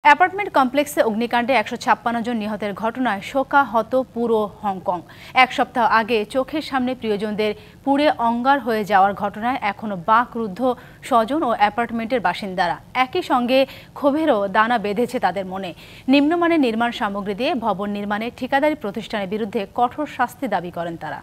Apartment কমপ্লেক্সে অগ্নিকাণ্ডে ১৫৬ জন নিহতের ঘটনায় শোকাহত পুরো হংকং। এক সপ্তাহ আগে চোখের সামনে প্রিয়জনদের পুড়ে অঙ্গার হয়ে যাওয়ার ঘটনায় এখনো বাকরুদ্ধ স্বজন ও অ্যাপার্টমেন্টের বাসিন্দারা। একই সঙ্গে ক্ষোভেরও দানা বেঁধেছে তাদের মনে। নিম্নমানের নির্মাণ সামগ্রী দিয়ে ভবন নির্মাণে ঠিকাদারি প্রতিষ্ঠানের বিরুদ্ধে কঠোর শাস্তি দাবি করেন তারা।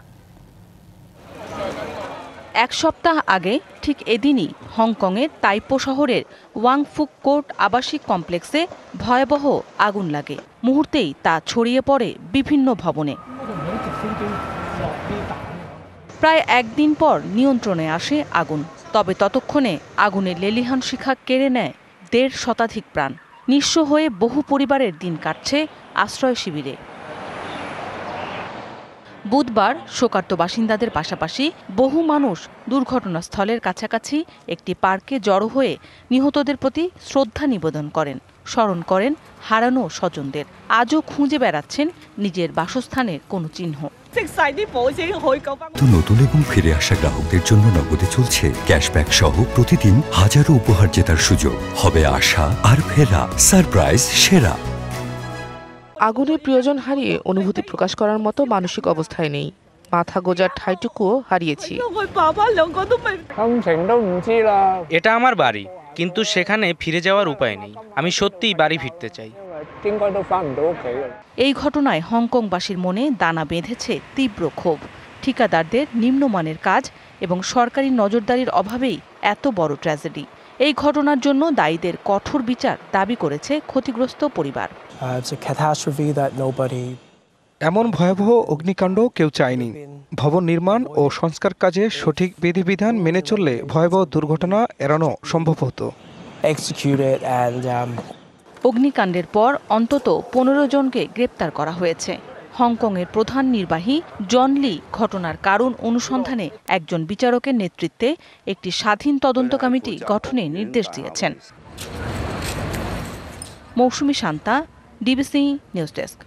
এক সপ্তাহ আগে ঠিক এদিনই হংকংয়ের তাইপো শহরের ওয়াংফুক কোর্ট আবাসিক কমপ্লেক্সে ভয়াবহ আগুন লাগে। মুহূর্তেই তা ছড়িয়ে পড়ে বিভিন্ন ভবনে। প্রায় একদিন পর নিয়ন্ত্রণে আসে আগুন, তবে ততক্ষণে আগুনের লেলিহান শিখা কেড়ে নেয় ১.৫ শতাধিক প্রাণ। নিঃস্ব হয়ে বহু পরিবারের দিন কাটছে আশ্রয় শিবিরে। বুধবার শোকার্ত বাসিন্দাদের পাশাপাশি বহু মানুষ দুর্ঘটনাস্থলের কাছাকাছি একটি পার্কে জড়ো হয়ে নিহতদের প্রতি শ্রদ্ধা নিবেদন করেন, স্মরণ করেন হারানো স্বজনদের। আজও খুঁজে বেড়াচ্ছেন নিজের বাসস্থানের কোনো চিহ্ন। নতুন এবং ফিরে আসা গ্রাহকদের জন্য নগদে চলছে ক্যাশব্যাক সহ প্রতিদিন হাজারো উপহার জেতার সুযোগ। হবে আশা আর ফেরা সারপ্রাইজ সেরা। আগুনের প্রিয়জন হারিয়ে অনুভূতি প্রকাশ করার মতো মানসিক অবস্থায় নেই। মাথা গোজার ঠাঁইটুকুও হারিয়েছি। এটা আমার বাড়ি, কিন্তু সেখানে ফিরে যাওয়ার উপায় নেই। আমি সত্যিই বাড়ি ফিরতে চাই। এই ঘটনায় হংকংবাসীর মনে দানা বেঁধেছে তীব্র ক্ষোভ। ঠিকাদারদের নিম্নমানের কাজ এবং সরকারি নজরদারির অভাবেই এত বড় ট্র্যাজেডি। এই ঘটনার জন্য দায়ীদের কঠোর বিচার দাবি করেছে ক্ষতিগ্রস্ত পরিবার। এমন ভয়াবহ অগ্নিকাণ্ড কেউ চায়নি। ভবন নির্মাণ ও সংস্কার কাজে সঠিক বিধিবিধান মেনে চললে ভয়াবহ দুর্ঘটনা এড়ানো সম্ভব হতো। অগ্নিকাণ্ডের পর অন্তত ১৫ জনকে গ্রেপ্তার করা হয়েছে। হংকংয়ের প্রধান নির্বাহী জন লি ঘটনার কারণ অনুসন্ধানে একজন বিচারকের নেতৃত্বে একটি স্বাধীন তদন্ত কমিটি গঠনের নির্দেশ দিয়েছেন। মৌসুমী শান্তা, ডিবিসি নিউজ ডেস্ক।